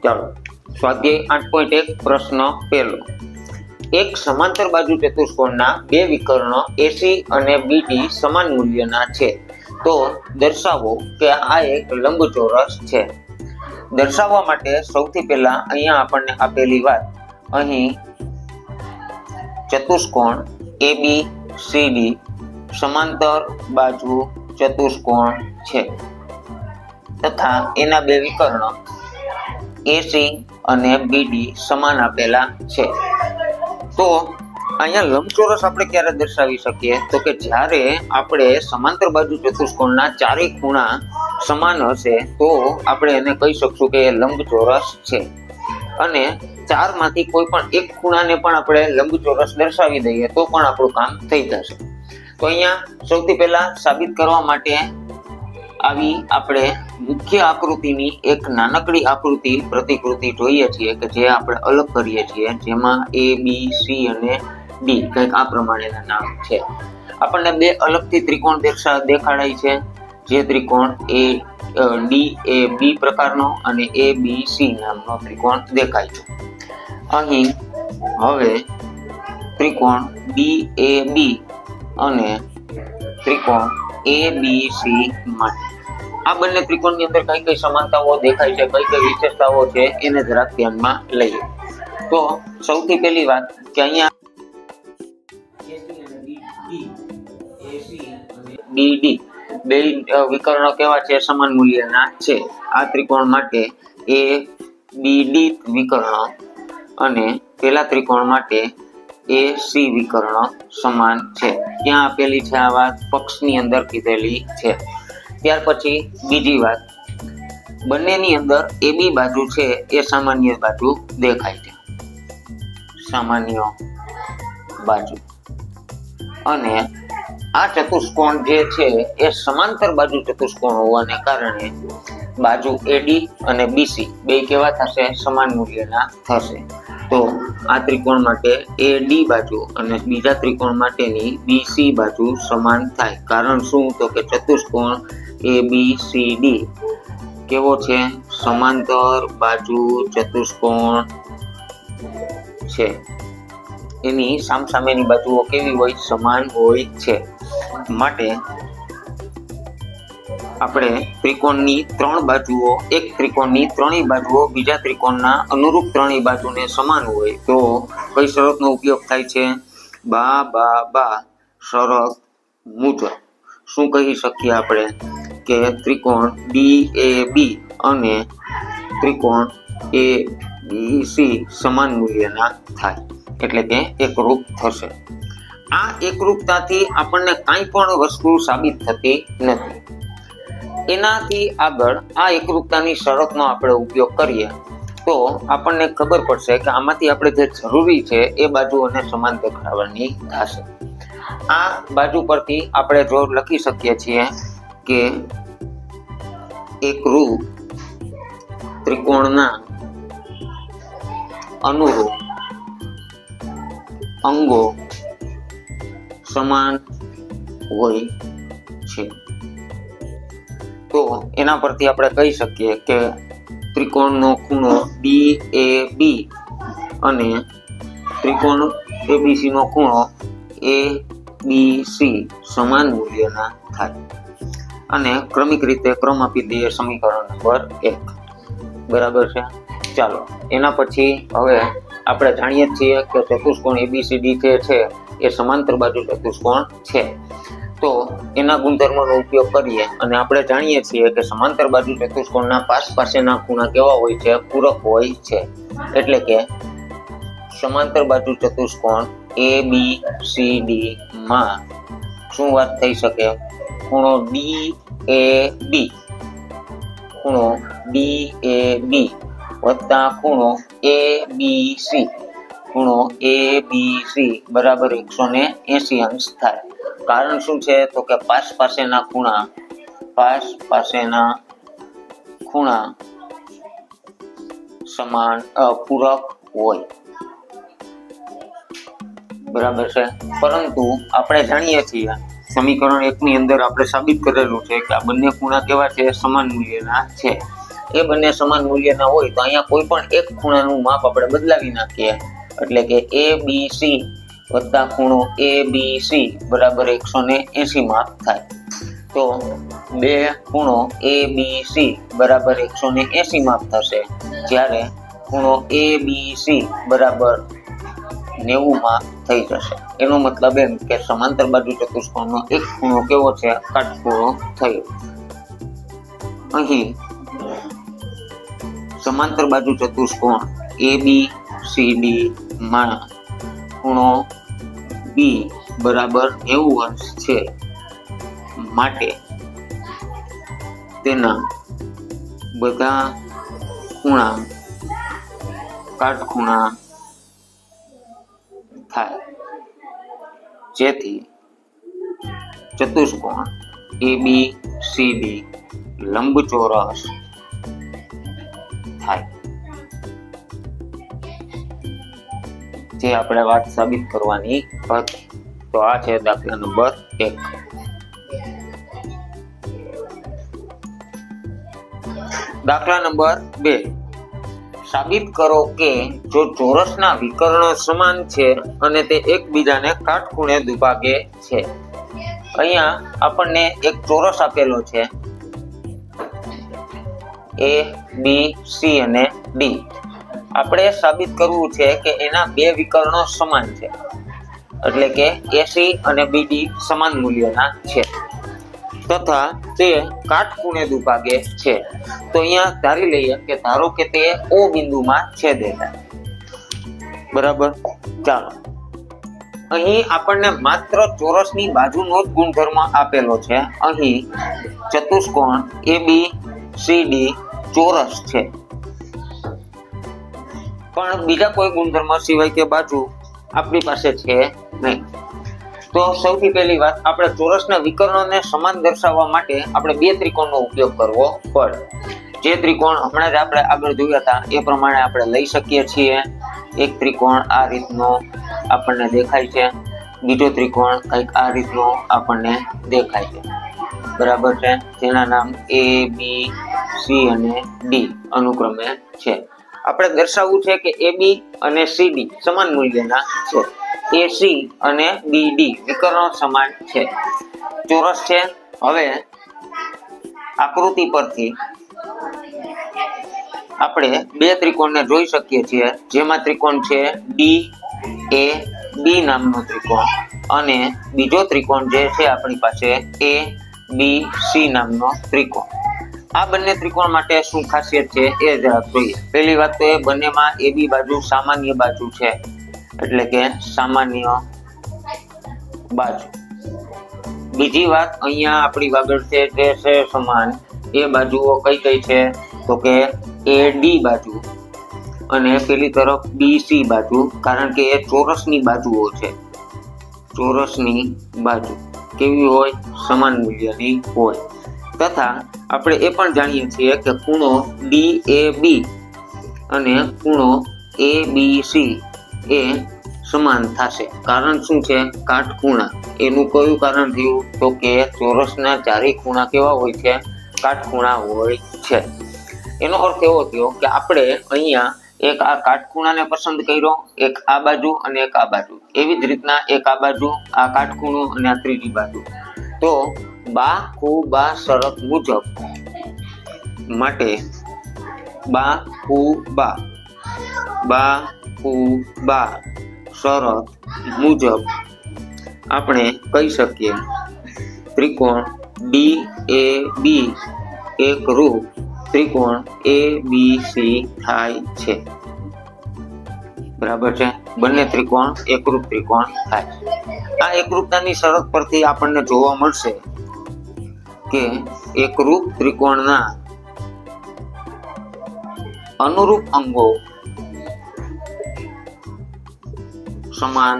ચાલો સ્વાધ્યાય 8.1 પ્રશ્ન પહેલો, એક સમાંતર બાજુ ચતુષ્કોણના બે વિકર્ણો એસી અને બીડી સમાન મૂલ્યના છે, તો દર્શાવો કે આ એક લંબચોરસ છે. દર્શાવવા માટે સૌથી પહેલા અહીંયા આપણને આપેલી વાત, અહીં ચતુષ્કોણ ABCD સમાંતર બાજુ ચતુષ્કોણ છે તથા એના બે વિકર્ણ AC અને BD સમાન આપેલા છે. તો અહીંયા લંબચોરસ આપણે ક્યારે દર્શાવી શકીએ? તો કે જ્યારે આપણે સમાંતર બાજુ ચતુષ્કોણના ચારેય ખૂણા સમાન હશે તો આપણે એને કહી શકશું કે એ લંબચોરસ છે. અને ચારમાંથી કોઈ પણ એક ખૂણાને પણ આપણે લંબચોરસ દર્શાવી દઈએ તો પણ આપણું કામ થઈ જશે. તો અહીંયા સૌથી પહેલા સાબિત કરવા માટે આવી આપણે મુખ્ય આકૃતિની એક નાનકડી આકૃતિ પ્રતિકૃતિ જોઈએ છીએ કે જે આપણે અલગ કરીએ છીએ, જેમાં A, B, C અને D કંઈક આ પ્રમાણેના નામ છે. આપણને બે અલગથી ત્રિકોણ દેખાડાય છે, જે ત્રિકોણ DAB પ્રકારનો અને ABC નામનો ત્રિકોણ દેખાય છે. અહીં હવે ત્રિકોણ DAB અને ત્રિકોણ ABC માટે આ બંને ત્રિકોણની અંદર કઈ કઈ સમાનતાઓ દેખાય છે, કઈ કઈ વિશેષતાઓ છે એને જરાક ધ્યાનમાં લઈએ. તો સૌથી પહેલી વાત કે અહીંયા BD બે વિકર્ણો કેવા છે? સમાન મૂલ્યના છે. આ ત્રિકોણ માટે ABD વિકર્ણ અને પેલા ત્રિકોણ માટે AC વિકર્ણ સમાન છે. ત્યાં આપેલી છે આ વાત, પક્ષની અંદર કીધેલી છે. ત્યાર પછી બીજી વાત, બંનેની અંદર AB બાજુ છે એ સામાન્ય બાજુ દેખાય છે, સામાન્ય બાજુ. અને આ ચતુષ્કોણ જે છે એ સમાંતર બાજુ ચતુષ્કોણ હોવાને કારણે બાજુ AD અને BC બે કેવા થશે? સમાન મૂલ્યના થશે. તો આ ત્રિકોણ માટે AD બાજુ અને બીજા ત્રિકોણ માટેની BC બાજુ સમાન થાય. કારણ શું? તો કે ચતુષ્કોણ ABCD કેવો છે? સમાંતર બાજુ ચતુષ્કોણ છે. એની સામસામેની બાજુઓ કેવી હોય? સમાન હોય છે. માટે આપણે ત્રિકોણની ત્રણ બાજુઓ, એક ત્રિકોણની ત્રણેય બાજુઓ બીજા ત્રિકોણના અનુરૂપ ત્રણેય બાજુને સમાન હોય તો કઈ શરતનો ઉપયોગ થાય છે? બા શરત મુજબ શું કહી શકીએ આપણે? કે ત્રિકોણ DAB અને ત્રિકોણ ABC સમાન મૂલ્યના થાય, એટલે કે એકરૂપ થશે. આ એકરૂપતાથી આપણને કાંઈ પણ વસ્તુ સાબિત થતી નથી. એનાથી આગળ આ એકરૂપતાની શરતનો આપણે ઉપયોગ કરીએ તો આપણને ખબર પડશે કે આમાંથી આપણે જે જરૂરી છે એ બાજુઓને સમાન દેખાડવાની થશે. આ બાજુ પરથી આપણે જો લખી શકીએ છીએ કે એકરૂપ ત્રિકોણના અનુરૂપ અંગો સમાન હોય છે. તો એના પરથી આપણે કહી શકીએ કે ત્રિકોણનો ખૂણો DAB અને ત્રિકોણ ABC નો ખૂણો ABC સમાન મૂલ્યના થાય. અને ક્રમિક રીતે ક્રમ આપી દઈએ સમીકરણ નંબર 1. બરાબર છે. ચાલો એના પછી હવે આપણે જાણીએ છીએ કે ચતુષ્કોણ ABCD જે છે એ સમાંતર બાજુ ચતુષ્કોણ છે. તો એના ગુણધર્મોનો ઉપયોગ કરીએ અને આપણે જાણીએ છીએ કે સમાંતર બાજુ ચતુષ્કોણના પાસેના ખૂણા કેવા હોય છે? પૂરક હોય છે. એટલે કે સમાંતર બાજુ ચતુષ્કોણ ABCD માં શું વાત થઈ શકે? ખૂણો DAB વત્તા ખૂણો ABC, ખૂણો ABC બરાબર 180 અંશ થાય. કારણ શું છે? તો કે પાસેના ખૂણા સમાન પૂરક હોય. બરાબર છે. પરંતુ આપણે જાણીએ છીએ સમીકરણ 1 ની અંદર આપણે સાબિત કરેલું છે કે આ બંને ખૂણા કેવા છે? સમાન મૂલ્યના છે. એ બંને સમાન મૂલ્યના હોય તો અહીંયા કોઈ પણ એક ખૂણાનું માપ આપણે બદલાવી નાખીએ એટલે કે ABC વત્તા ખૂણો ABC બરાબર 180 માપ થાય. તો બે ખૂણો ABC બરાબર 180 માપ થશે, જ્યારે ખૂણો ABC બરાબર 90 માપ થઈ જશે. એનો મતલબ એમ કે સમાંતર બાજુ ચતુષ્કોણનો એક ખૂણો કેવો છે? કાટખૂણો થયો. અહીં સમાંતર બાજુ ચતુષ્કોણ ABCD માં ખૂણો B બરાબર 90 અંશ છે, માટે તેના બધા ખૂણા કાટખૂણા થાય, જેથી ચતુષ્કોણ ABCD લંબચોરસ થાય. જે આપણે વાત સાબિત કરવાની હતી. તો આ છે દાખલા નંબર 1. દાખલા નંબર 2. સાબિત કરો કે જો ચોરસના વિકર્ણો સમાન છે અને તે એકબીજાને કાટખૂણે દુભાગે છે. અહીંયા આપણને એક ચોરસ આપેલો છે A, B, C અને D. આપણે સાબિત કરવું છે કે એના બે વિકર્ણો સમાન છે, એટલે કે AC અને BD સમાન મૂલ્યના છે તથા તે કાટખૂણે દુભાગે છે. તો અહીંયા ધારી લઈએ કે ધારો કે તે O બિંદુમાં છેદે છે. બરાબર. ચાલો, અહીં આપણને માત્ર ચોરસની બાજુનો જ ગુણધર્મ આપેલો છે. અહીં ચતુષ્કોણ ABCD ચોરસ છે, પણ બીજા કોઈ ગુણધર્મ સિવાય કે બાજુ આપણી પાસે છે નહીં. તો સૌથી પહેલી વાત, આપણે ચોરસના વિકર્ણોને સમાન દર્શાવવા માટે આપણે બે ત્રિકોણનો ઉપયોગ કરવો પડે. જે ત્રિકોણ હમણાં જ આપણે આગળ જોયા હતા એ પ્રમાણે આપણે લઈ શકીએ છીએ. એક ત્રિકોણ આ રીતનો આપણને દેખાય છે, બીજો ત્રિકોણ કંઈક આ રીતનો આપણને દેખાય છે. બરાબર છે, જેના નામ A, B, C અને D અનુક્રમે છે. આપણે દર્શાવવું છે કે AB અને CD સમાન મૂલ્યના છે, AC અને BD વિકર્ણો સમાન છે, ચોરસ છે. હવે આકૃતિ પરથી આપણે બે ત્રિકોણને જોઈ શકીએ છીએ, જેમાં ત્રિકોણ છે DAB નામનો ત્રિકોણ અને બીજો ત્રિકોણ જે છે આપણી પાસે ABC નામનો ત્રિકોણ. આ બંને ત્રિકોણ માટે શું ખાસિયત છે એ જરા જોઈએ. પહેલી વાત તો એ બંનેમાં AB બાજુ સામાન્ય બાજુ છે, એટલે કે સામાન્ય બાજુ. બીજી વાત, અહીંયા આપણી આગળ છે જે છે સમાન એ બાજુઓ કઈ કઈ છે તો કે AD બાજુ અને પેલી તરફ BC બાજુ, કારણ કે એ ચોરસની બાજુઓ છે. ચોરસની બાજુ કેવી હોય? સમાન મૂલ્યની હોય. તથા આપણે એ પણ જાણીએ છીએ કે ખૂણો DAB અને ખૂણો ABC એ સમાન થશે. કારણ શું છે? કાટખૂણા. એનું કયું કારણ થયું તો કે ચોરસના ચારે ખૂણા કેવા હોય છે? કાટખૂણા હોય છે. એનો અર્થ એવો થયો કે આપણે અહીંયા એક આ કાટખૂણાને પસંદ કર્યો, એક આ બાજુ અને એક આ બાજુ. એવી જ રીતના એક આ બાજુ, આ કાટખૂણો અને આ ત્રીજી બાજુ. તો બાહુબા શરત મુજબ માટે બાહુબા શરત મુજબ આપણે કહી શકીએ ત્રિકોણ DAB એકરૂપ ત્રિકોણ ABC થાય છે. બરાબર છે, બંને ત્રિકોણ એકરૂપ ત્રિકોણ થાય. આ એકરૂપતાની શરત પરથી આપણને જોવા મળશે કે એકરૂપ ત્રિકોણના અનુરૂપ અંગો સમાન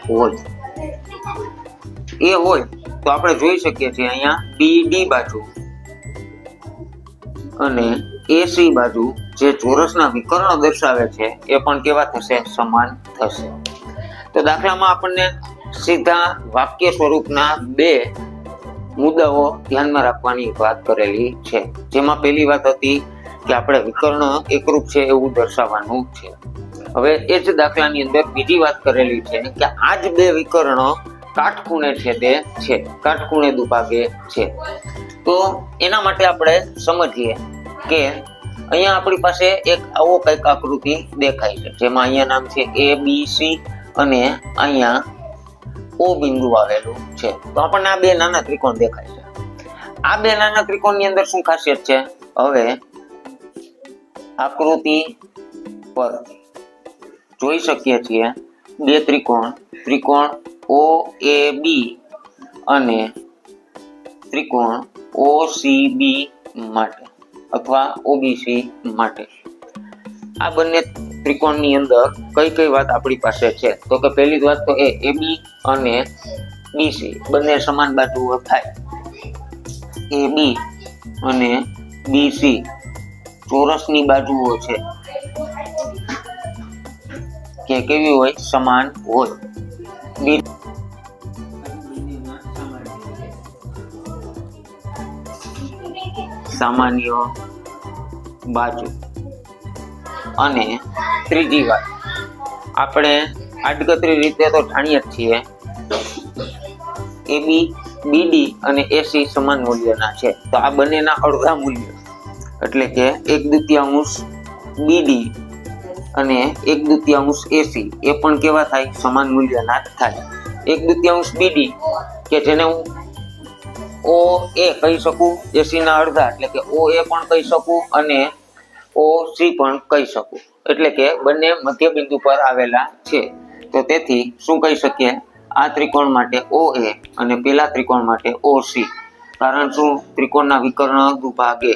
હોય. એ હોય તો આપણે જોઈ શકીએ છીએ અહીંયા BD બાજુ અને AC બાજુ જે ચોરસના વિકર્ણો દર્શાવે છે એ પણ કેવા થશે? સમાન થશે. તો દાખલામાં આપણને સીધા વાક્ય સ્વરૂપના બે મુદ્દાઓ ધ્યાનમાં રાખવાની વાત કરેલી છે, જેમાં પહેલી વાત હતી કે આપણે વિકર્ણ એકરૂપ છે એવું દર્શાવવાનું છે. હવે એ જ દાખલાની અંદર બીજી વાત કરેલી છે કે આ જ બે વિકર્ણ કાટખૂણે છે તે છે, કાટખૂણે દુભાગે છે. તો એના માટે આપણે સમજીએ કે અહીંયા આપણી પાસે એક આવો કંઈક આકૃતિ દેખાય છે, જેમાં અહીંયા નામ છે ABC અને અહીંયા O બિંદુ આવેલું છે. તો આપણને આ બે નાના ત્રિકોણ દેખાય છે. આ બે નાના ત્રિકોણની અંદર શું ખાસિયત છે? હવે આકૃતિ પર જોઈ શકીએ છીએ બે ત્રિકોણ OAB અને ત્રિકોણ OCB માટે અથવા OBC માટે. આ બંને ત્રિકોણની અંદર કઈ કઈ વાત આપણી પાસે છે? તો કે પહેલી વાત તો એ AB અને BC બંને સમાન બાજુઓ થાય. AB અને BC ચોરસની બાજુઓ છે કે કેવી હોય? સમાન હોય. સામાન્ય બાજુ. અને ત્રીજી વાત આપણે આડકતરી રીતે તો જાણીએ જ છીએ AB BD અને AC સમાન મૂલ્યના છે. તો આ બંનેના અડધા મૂલ્ય એટલે કે 1/2 BD અને 1/2 AC એ પણ કેવા થાય? સમાન મૂલ્યના થાય. 1/2 BD કે જેને હું OA કહી શકું, AC ના અડધા એટલે કે OA પણ કહી શકું અને OC પણ કહી શકું, એટલે કે બંને મધ્ય બિંદુ પર આવેલા છે. તો તેથી શું કહી શકીએ? આ ત્રિકોણ માટે OA અને પેલા ત્રિકોણ માટે OC. કારણ શું? ત્રિકોણના વિકર્ણ દુભાગે.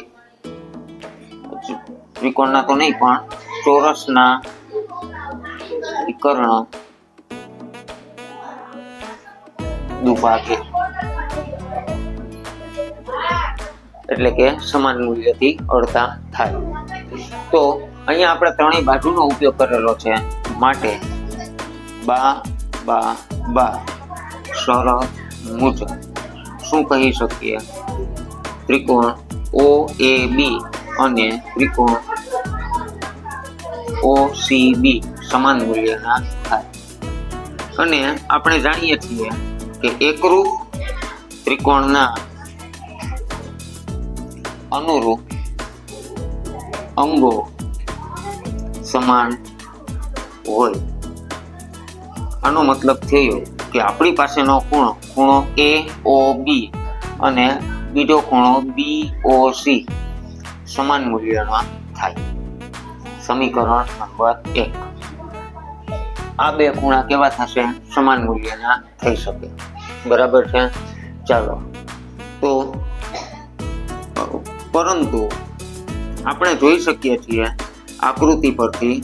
ત્રિકોણના તો નહીં પણ ચોરસના વિકર્ણ દુભાગે એટલે કે સમાન મૂલ્યથી અડધા થાય. તો અહીંયા આપણે ત્રણેય બાજુનો ઉપયોગ કરેલો છે, માટે બા શરત મુજબ શું કહી શકીએ? ત્રિકોણ OAB અને ત્રિકોણ OCB સમાન મૂલ્યના થાય. અને આપણે જાણીએ છીએ કે એકરૂપ ત્રિકોણના અનુરૂપ અંગો સમાન હોય. આનો મતલબ થયો કે આપણી પાસેનો ખૂણો AOB અને બીજો ખૂણો BOC સમાન મૂલ્યના થાય. સમીકરણ નંબર 1. આ બે ખૂણા કેવા થશે? સમાન મૂલ્યના થઈ શકે. બરાબર છે? ચાલો, તો પરંતુ આપણે જોઈ શકીએ છીએ આકૃતિ પરથી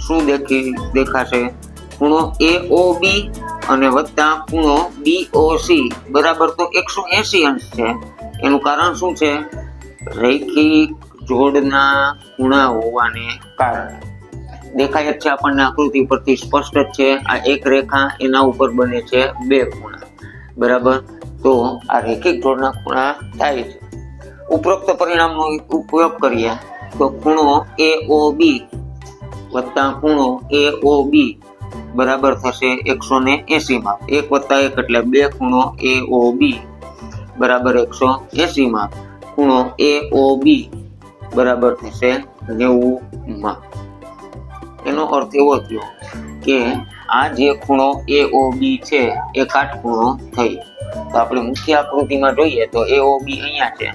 શું દેખાશે? ખૂણો AOB અને વત્તા ખૂણો BOC બરાબર તો 180 અંશ છે. એનું કારણ શું છે? રૈખિક જોડના ખૂણા હોવાને કારણે. દેખાય જ છે આપણને આકૃતિ પરથી, સ્પષ્ટ જ છે. આ એક રેખા, એના ઉપર બને છે બે ખૂણા. બરાબર? તો આ રૈખિક જોડના ખૂણા થાય છે. ઉપરોક્ત પરિણામનો ઉપયોગ કરીએ તો ખૂણો AOB વત્તા ખૂણો AOB બરાબર થશે 180 માપ. 1 + 1 એટલે 2 ખૂણો AOB બરાબર 180 માપ. ખૂણો AOB બરાબર થશે 90 માપ. એનો અર્થ એવો થયો કે આ જે ખૂણો AOB છે એ કાટખૂણો થઈ. તો આપણે મુખ્ય આકૃતિમાં જોઈએ તો AOB અહીંયા છે,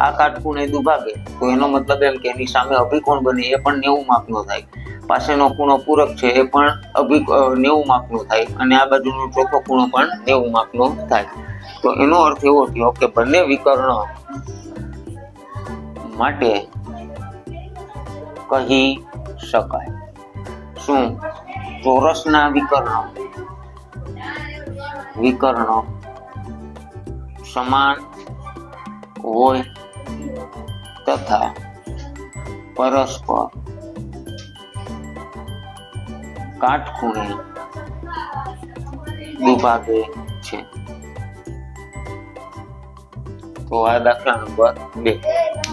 આ કાટખૂણે દુભાગે. તો એનો મતલબ એમ કે એની સામે અભિકોણ બને એ પણ 90 માપનો થાય. પાસેનો ખૂણો પૂરક છે એ પણ 90 માપનો થાય અને આ બાજુનો ચોથો ખૂણો પણ 90 માપનો થાય. તો એનો અર્થ એવો થયો કે બંને વિકર્ણ માટે કહી શકાય શું? ચોરસના વિકર્ણ સમાન હોય તથા પરસ્પર કાટખૂણે દુભાગે છે. તો આ દાખલા નંબર 2.